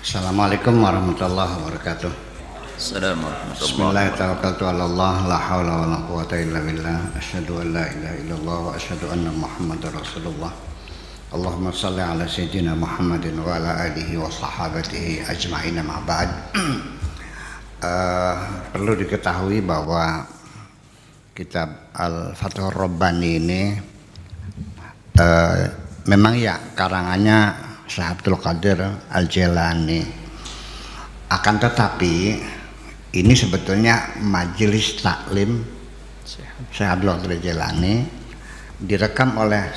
Assalamualaikum warahmatullahi wabarakatuh. Assalamualaikum warahmatullahi Bismillahirrahmanirrahim. La haula wala quwata illa billah. Asyhadu an la ilaha illallah wa asyhadu anna Muhammadar Rasulullah. Allahumma shalli ala sayyidina Muhammadin wa ala alihi wa sahabatihi ajma'in, ma ba'd. Perlu diketahui bahwa kitab Al-Fathur Rabbani ini memang ya karangannya Syekh Abdul Qadir Al-Jailani. Akan tetapi ini sebetulnya majelis taklim Syekh Abdul Qadir Al-Jailani direkam oleh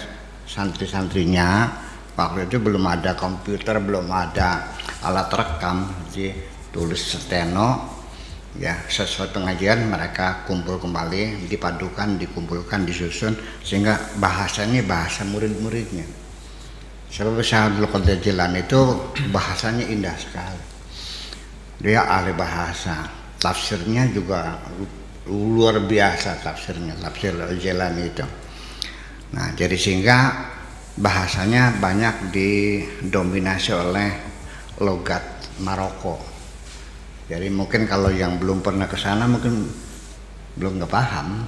santri-santrinya. Waktu itu belum ada komputer, belum ada alat rekam, jadi tulis steno ya, sesuai pengajian mereka kumpul kembali, dipadukan, dikumpulkan, disusun sehingga bahasanya bahasa murid-muridnya. Sebab Syekh Abdul Qadir Al-Jailani itu bahasanya indah sekali. Dia ahli bahasa, tafsirnya juga luar biasa tafsirnya, tafsir Al-Jailani itu. Nah, jadi sehingga bahasanya banyak didominasi oleh logat Maroko. Jadi mungkin kalau yang belum pernah ke sana mungkin belum nggak paham,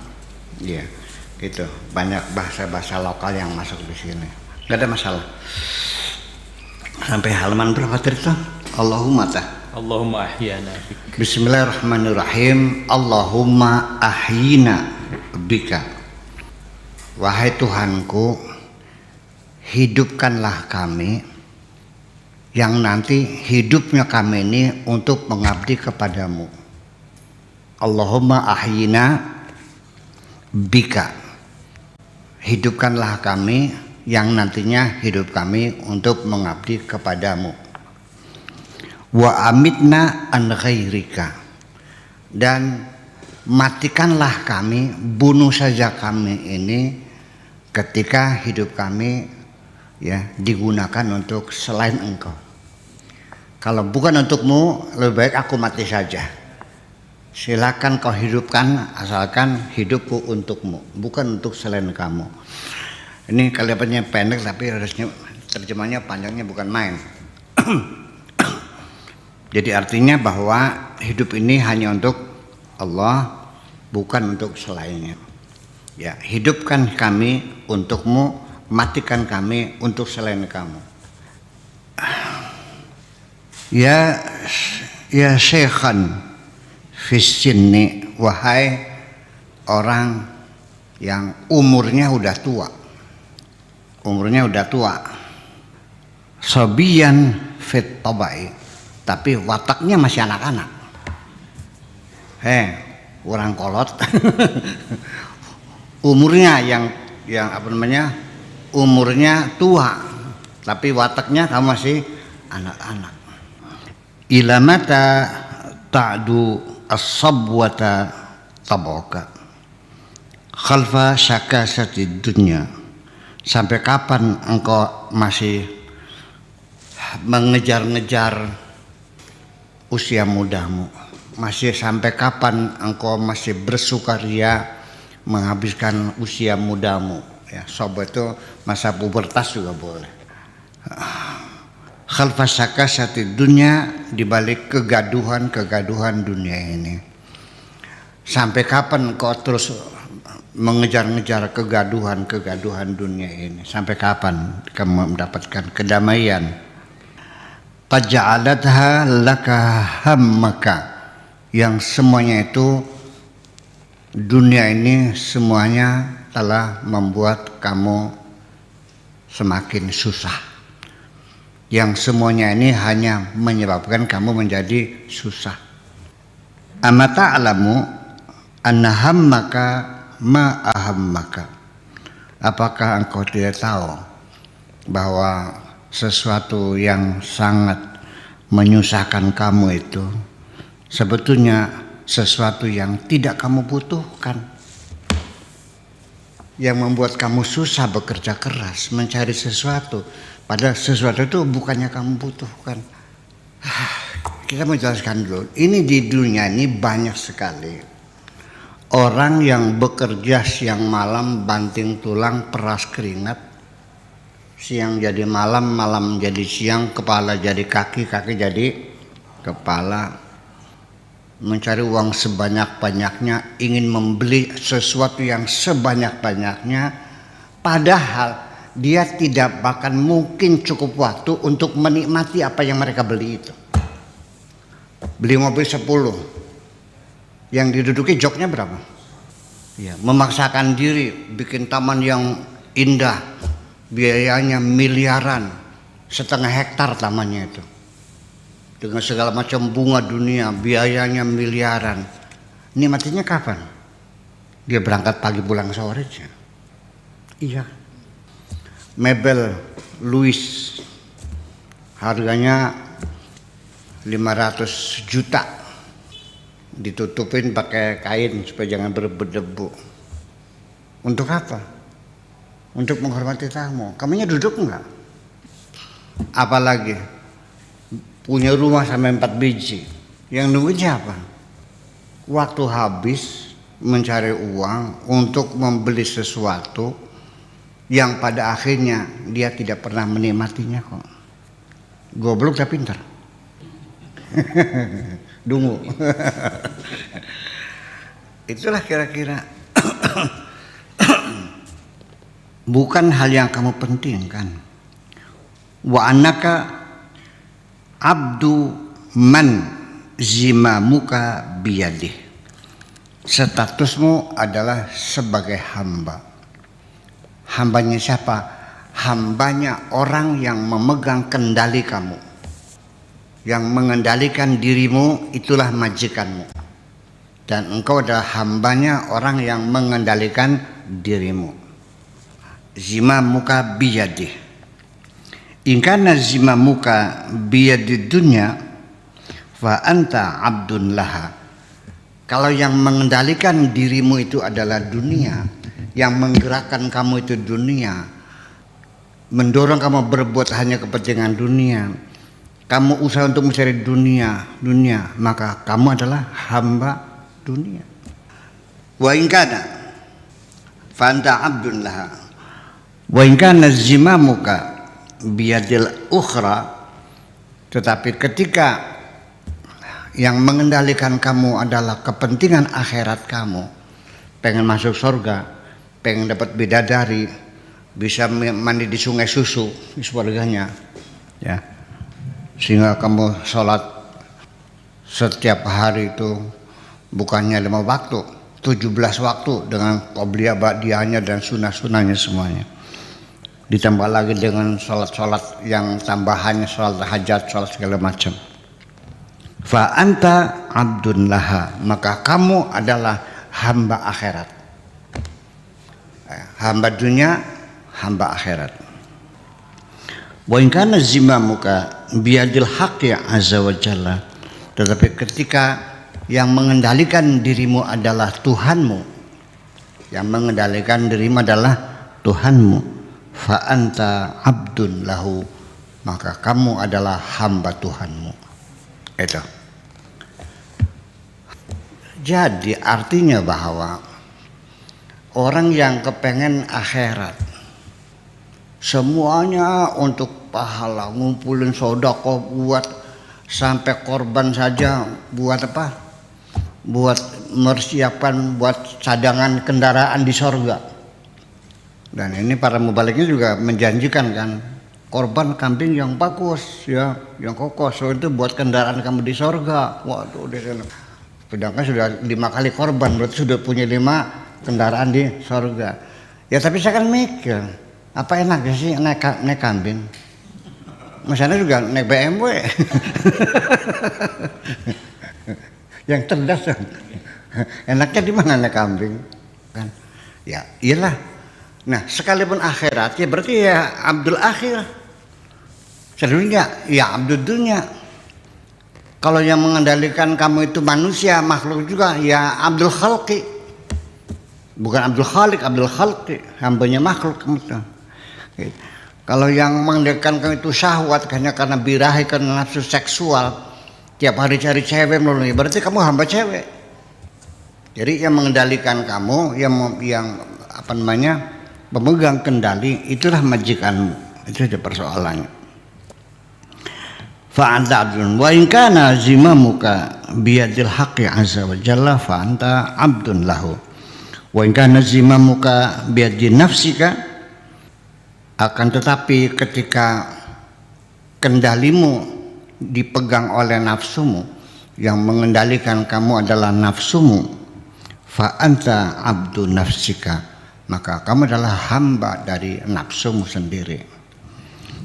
ya gitu. Banyak bahasa-bahasa lokal yang masuk di sini. Nggak ada masalah. Sampai halaman berapa cerita? Allahumma ahyina bika. Bismillahirrahmanirrahim. Allahumma ahyina bika. Wahai Tuhanku, hidupkanlah kami, yang nanti hidupnya kami ini untuk mengabdi kepadamu. Allahumma ahyina bika. Hidupkanlah kami, yang nantinya hidup kami untuk mengabdi kepadamu. Wa amitna an ghairika. Dan matikanlah kami, bunuh saja kami ini ketika hidup kami ya digunakan untuk selain engkau. Kalau bukan untukmu, lebih baik aku mati saja. Silakan kau hidupkan, asalkan hidupku untukmu, bukan untuk selain kamu. Ini kalimatnya pendek tapi harusnya terjemahnya panjangnya bukan main. Jadi artinya bahwa hidup ini hanya untuk Allah, bukan untuk selainnya. Ya, hidupkan kami untukmu, matikan kami untuk selain kamu. Ya syekhan fissinni, wahai orang yang umurnya udah tua. Sobiyan fit tabai, tapi wataknya masih anak-anak. Orang kolot. Umurnya yang apa namanya? Umurnya tua, tapi wataknya kamu masih anak-anak. Ilamata ta'du as-sabwata tabaka khalfa syakasati dunya. Sampai kapan engkau masih mengejar-ngejar usia mudamu? Masih sampai kapan engkau masih bersukaria menghabiskan usia mudamu? Ya, sobat itu masa pubertas juga boleh. Khalfa sakasati dunya, dibalik kegaduhan dunia ini. Sampai kapan engkau terus mengejar-ngejar kegaduhan dunia ini? Sampai kapan kamu mendapatkan kedamaian? Taj'alatha laka hammaka, yang semuanya itu dunia ini semuanya telah membuat kamu semakin susah. Yang semuanya ini hanya menyebabkan kamu menjadi susah. Amata alamu anna hammaka ma ahammaka. Apakah engkau tidak tahu bahwa sesuatu yang sangat menyusahkan kamu itu sebetulnya sesuatu yang tidak kamu butuhkan, yang membuat kamu susah bekerja keras mencari sesuatu, padahal sesuatu itu bukannya kamu butuhkan. Kita mau jelaskan dulu, ini di dunia ini banyak sekali orang yang bekerja siang malam, banting tulang, peras keringat, siang jadi malam, malam jadi siang, kepala jadi kaki, kaki jadi kepala. Mencari uang sebanyak-banyaknya, ingin membeli sesuatu yang sebanyak-banyaknya, padahal dia tidak bahkan mungkin cukup waktu untuk menikmati apa yang mereka beli itu. Beli mobil 10, yang diduduki joknya berapa? Ya, memaksakan diri bikin taman yang indah, biayanya miliaran, 1,5 hektar tamannya itu, dengan segala macam bunga dunia, biayanya miliaran. Nikmatinya kapan? Dia berangkat pagi pulang sore aja. Iya. Mebel Louis harganya 500 juta, ditutupin pakai kain supaya jangan berdebu. Untuk apa? Untuk menghormati tamu. Kamunya duduk enggak? Apalagi punya rumah sampai 4 biji. Yang nungguin siapa? Waktu habis mencari uang untuk membeli sesuatu yang pada akhirnya dia tidak pernah menikmatinya kok. Goblok tapi pintar. Dungu. Itulah kira-kira. Bukan hal yang kamu pentingkan. Wa annaka abdu man zimamuka biyadih. Statusmu adalah sebagai hamba. Hambanya siapa? Hambanya orang yang memegang kendali kamu. Yang mengendalikan dirimu itulah majikanmu. Dan engkau adalah hambanya orang yang mengendalikan dirimu. Zimamuka biyadih. In kana zimamuka biyadid dunya fa anta abdun laha. Kalau yang mengendalikan dirimu itu adalah dunia, yang menggerakkan kamu itu dunia, mendorong kamu berbuat hanya kepentingan dunia, kamu usaha untuk mencari dunia, maka kamu adalah hamba dunia. Wa in kana fa anta abdun laha. Wa in kana zimamuka biyadil ukhra. Tetapi ketika yang mengendalikan kamu adalah kepentingan akhirat kamu, pengen masuk surga, pengen dapat bidadari, bisa mandi di sungai susu, sebagainya, ya, sehingga kamu sholat setiap hari itu bukannya 5 waktu, 17 waktu dengan qobliyah ba'diyahnya dan sunah-sunahnya semuanya. Ditambah lagi dengan sholat-sholat yang tambahannya, sholat hajat, sholat segala macam. Fa anta abdun laha, maka kamu adalah hamba akhirat. Hamba dunia, hamba akhirat. Wa in kana zimamuka biyadil haqqi azza wa jalla. Tetapi ketika yang mengendalikan dirimu adalah Tuhanmu, yang mengendalikan dirimu adalah Tuhanmu, fa anta abdun lahu, maka kamu adalah hamba Tuhanmu. Itu. Jadi artinya bahwa orang yang kepengen akhirat, semuanya untuk pahala, ngumpulin sedekah, buat sampai korban saja, buat apa? Buat mempersiapkan buat cadangan kendaraan di sorga. Dan ini para mubaliknya juga menjanjikan kan, korban kambing yang bagus ya, yang kokoh, so itu buat kendaraan kamu di sorga. Waduh, di sana. Sedangkan sudah 5 kali korban, berarti sudah punya 5 kendaraan di sorga. Ya tapi saya kan mikir, apa enaknya sih naik kambing? Misalnya juga naik BMW. Yang cerdas kan. Enaknya di mana naik kambing? Kan? Ya, iyalah. Nah, sekalipun akhirat ya berarti ya abdul akhir. Sedunia ya abdul dunia. Kalau yang mengendalikan kamu itu manusia, makhluk juga, ya abdul khalqi. Bukan abdul khaliq, abdul khalqi, hambanya makhluk kamu itu. Kalau yang mengendalikan kamu itu syahwat hanya karena birahi, karena nafsu seksual, tiap hari cari cewek melulu, berarti kamu hamba cewek. Jadi yang mengendalikan kamu, yang apa namanya, pemegang kendali, itulah majikanmu. Itu aja persoalannya. Fa anta abdun wa in kana zimamuka biyadil haqqi azza wa jalla fa anta abdun lahu. Wa in kana zimamuka biyadi nafsika, akan tetapi ketika kendalimu dipegang oleh nafsumu, yang mengendalikan kamu adalah nafsumu, fa anta abdu nafsika, maka kamu adalah hamba dari nafsumu sendiri.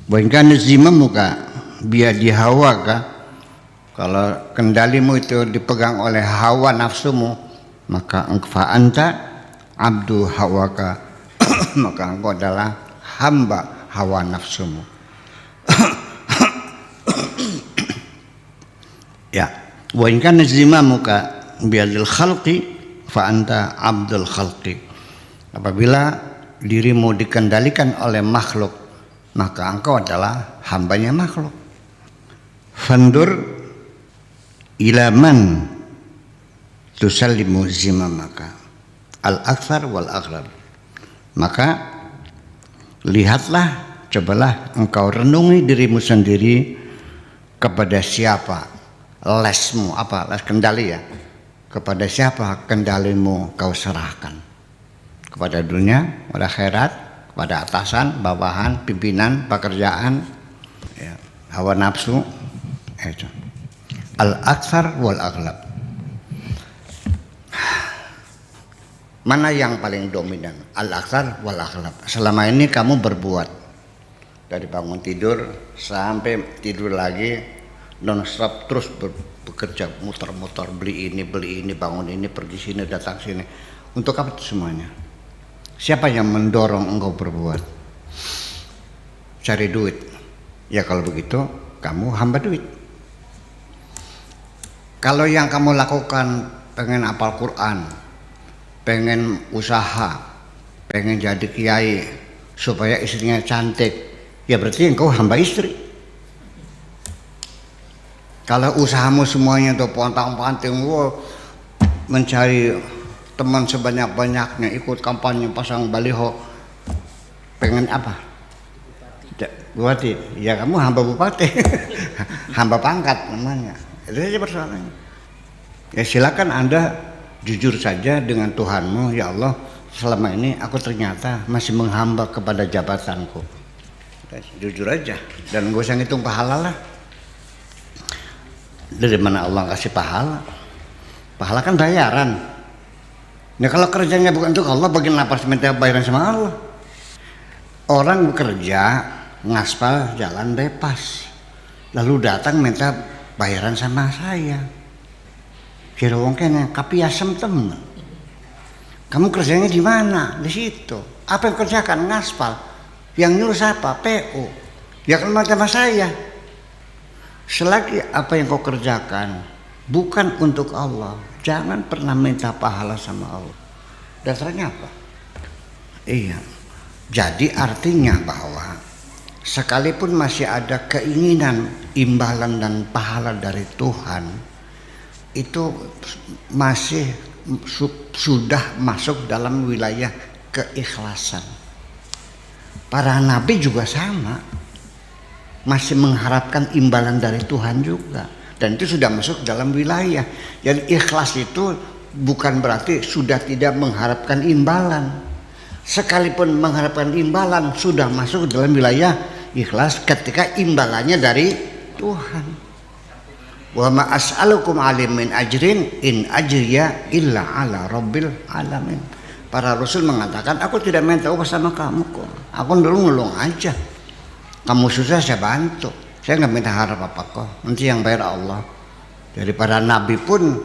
Wa in kana zimamuka biyadi hawaka, kalau kendalimu itu dipegang oleh hawa nafsumu, maka fa anta abdu hawaka, maka engkau adalah hamba hawa nafsumu. Ya, wa in kana zimamuka biyadil khalqi fa anta abdul khalqi. Apabila dirimu dikendalikan oleh makhluk, maka engkau adalah hambanya makhluk. Fandur ila man tusallimu zimamaka al-akthar wal aghlab. Maka lihatlah, cobalah engkau renungi dirimu sendiri, kepada siapa lesmu, apa les kendali ya, kepada siapa kendalimu kau serahkan, kepada dunia, kepada akhirat, kepada atasan, bawahan, pimpinan, pekerjaan, ya, hawa nafsu, itu al-akthar wal aghlab. Mana yang paling dominan? Al-akthar wal aghlab. Selama ini kamu berbuat dari bangun tidur sampai tidur lagi, non-stop terus bekerja, muter-muter, beli ini, bangun ini, pergi sini, datang sini. Untuk apa itu semuanya? Siapa yang mendorong engkau berbuat? Cari duit. Ya kalau begitu kamu hamba duit. Kalau yang kamu lakukan pengen hafal Quran, pengen usaha, pengen jadi kiai supaya istrinya cantik, ya berarti engkau hamba istri. Kalau usahamu semuanya tuh pontang-panting, mencari teman sebanyak-banyaknya, ikut kampanye, pasang baliho, pengen apa? Bupati, ya kamu hamba bupati, hamba pangkat namanya. Itu saja persoalannya. Ya silakan Anda jujur saja dengan Tuhanmu, ya Allah, selama ini aku ternyata masih menghamba kepada jabatanku. Jujur aja, dan gak usah ngitung pahala lah. Dari mana Allah kasih pahala? Pahala kan bayaran. Nah kalau kerjanya bukan untuk Allah, bagaimana pas minta bayaran sama Allah? Orang bekerja ngaspal jalan bebas, lalu datang minta bayaran sama saya. Kira wong kene kapi asem temen. Kamu kerjanya di mana? Di situ. Apa yang kerjakan? Ngaspal. Yang nyuruh siapa? PO. Ya kan sama saya. Selagi apa yang kau kerjakan bukan untuk Allah, jangan pernah minta pahala sama Allah. Dasarnya apa? Iya. Jadi artinya bahwa sekalipun masih ada keinginan imbalan dan pahala dari Tuhan, itu masih sudah masuk dalam wilayah keikhlasan. Para nabi juga sama, masih mengharapkan imbalan dari Tuhan juga, dan itu sudah masuk dalam wilayah. Jadi ikhlas itu bukan berarti sudah tidak mengharapkan imbalan. Sekalipun mengharapkan imbalan, sudah masuk dalam wilayah ikhlas ketika imbalannya dari Tuhan. Wa ma as'alukum alim min ajrin in ajriya illa ala rabbil alamin. Para rasul mengatakan, aku tidak minta upah sama kamu kok, aku nulung aja. Kamu susah saya bantu, saya nggak minta harap apa kok, nanti yang bayar Allah. Jadi para nabi pun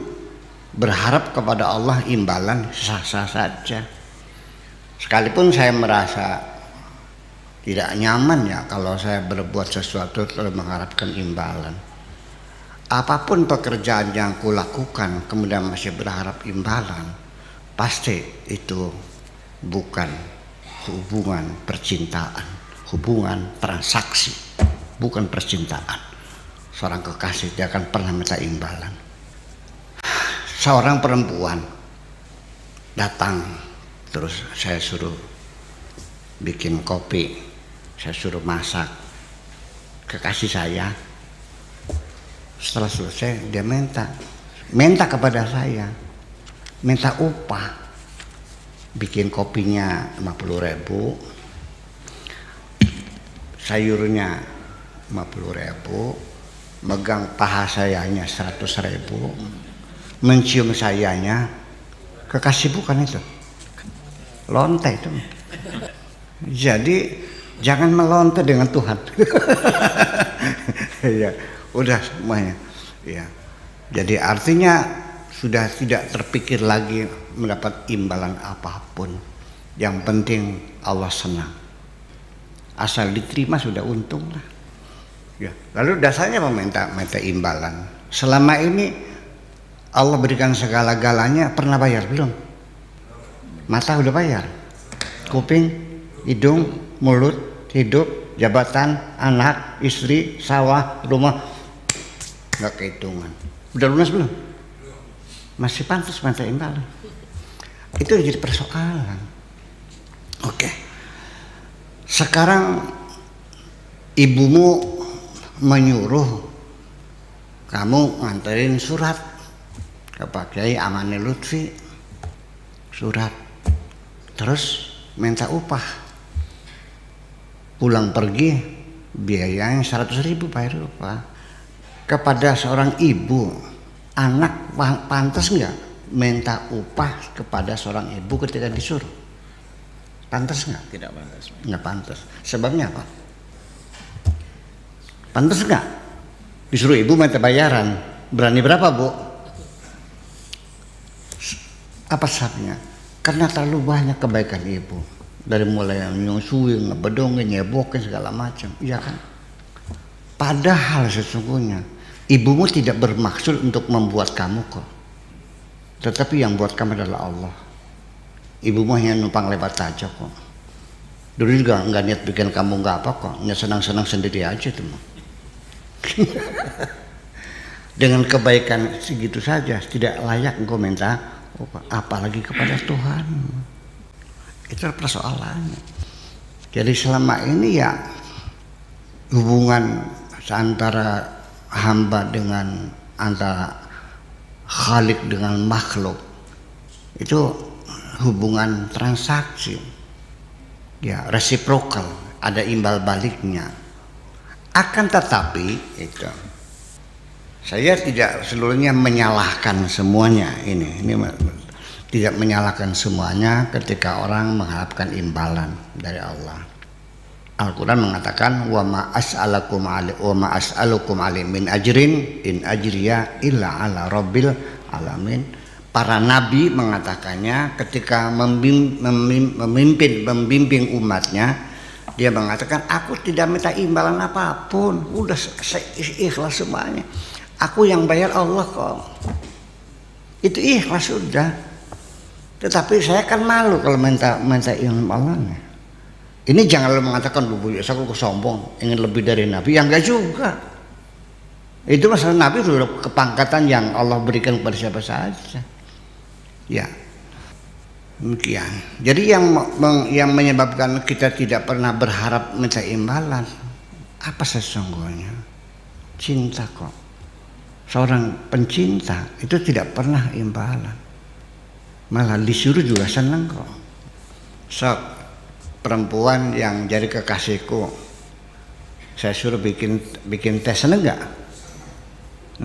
berharap kepada Allah imbalan sah-sah saja. Sekalipun saya merasa tidak nyaman ya kalau saya berbuat sesuatu lalu mengharapkan imbalan. Apapun pekerjaan yang kulakukan kemudian masih berharap imbalan, pasti itu bukan hubungan percintaan, hubungan transaksi, bukan percintaan. Seorang kekasih dia akan pernah minta imbalan. Seorang perempuan datang, terus saya suruh bikin kopi, Saya suruh masak kekasih saya. Setelah selesai dia minta kepada saya, minta upah, bikin kopinya 50.000, sayurnya 50.000, megang paha sayanya 100.000, mencium sayanya. Kekasih bukan itu, lonte itu. Jadi jangan melonte dengan Tuhan. Ya, udah semuanya. Ya. Jadi artinya sudah tidak terpikir lagi mendapat imbalan apapun. Yang penting Allah senang. Asal diterima sudah untung lah. Ya. Lalu dasarnya minta imbalan. Selama ini Allah berikan segala-galanya, pernah bayar belum? Mata udah bayar, kuping, hidung, mulut, hidup, jabatan, anak, istri, sawah, rumah, nggak kehitungan. Udah lunas belum? Masih pantas minta imbalan. Itu jadi persoalan. Oke. Sekarang ibumu menyuruh kamu nganterin surat ke Pak Kiai Amani Lutfi, surat, terus minta upah. Pulang pergi biayanya 100.000 bayar upah. Kepada seorang ibu, anak pantas nggak minta upah kepada seorang ibu ketika disuruh? Pantas nggak? Tidak pantas. Nggak pantas. Sebabnya apa? Pantas nggak? Disuruh ibu minta bayaran, berani berapa bu? Apa sebabnya? Karena terlalu banyak kebaikan ibu. Dari mulai nyusuin, ngebedongin, nyebokin segala macam, iya kan? Padahal sesungguhnya ibumu tidak bermaksud untuk membuat kamu kok. Tetapi yang buat kamu adalah Allah. Ibumu hanya numpang lewat saja kok. Dulu juga nggak niat bikin kamu nggak apa kok, hanya senang-senang sendiri aja tuh. Dengan kebaikan segitu saja tidak layak engkau minta apalagi kepada Tuhan. Itu persoalannya. Jadi selama ini ya hubungan antara hamba dengan antara Khalik dengan makhluk itu hubungan transaksi, ya reciprocal, ada imbal baliknya. Akan tetapi itu saya tidak seluruhnya menyalahkan semuanya ini tidak menyalahkan semuanya ketika orang mengharapkan imbalan dari Allah. Al-Quran mengatakan wa ma as'alukum alaihi min ajrin in ajriya illa ala rabbil alamin. Para nabi mengatakannya ketika membimbing umatnya, dia mengatakan aku tidak minta imbalan apapun, udah ikhlas semuanya. Aku yang bayar Allah kok. Itu ikhlas sudah. Tetapi saya kan malu kalau minta imbalannya. Ini jangan lo mengatakan aku sombong ingin lebih dari Nabi, yang enggak juga. Itu masalah Nabi sudah kepangkatan yang Allah berikan kepada siapa saja. Ya, demikian. Jadi yang menyebabkan kita tidak pernah berharap minta imbalan apa sesungguhnya? Cinta kok. Seorang pencinta itu tidak pernah imbalan, malah disuruh juga senang kok. Sok perempuan yang jadi kekasihku, saya suruh bikin teh, seneng nggak?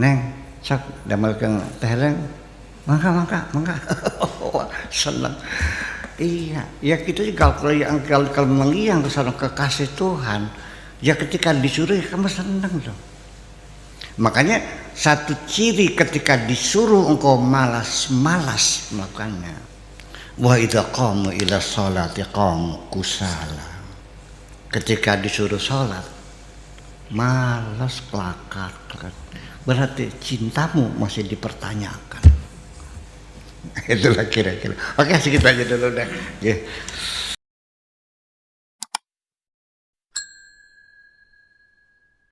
Neng, sok damelkeun teh reng, mangga, seneng. Iya, ya kita juga kalau memang yang seorang kekasih Tuhan, ya ketika disuruh kamu seneng dong. Makanya satu ciri ketika disuruh engkau malas melakukannya. Wa idza qamu ila sholati qamu kusala. Ketika disuruh sholat malas kelakar. Berarti cintamu masih dipertanyakan. Itulah kira-kira. Oke, segitu aja dulu deh.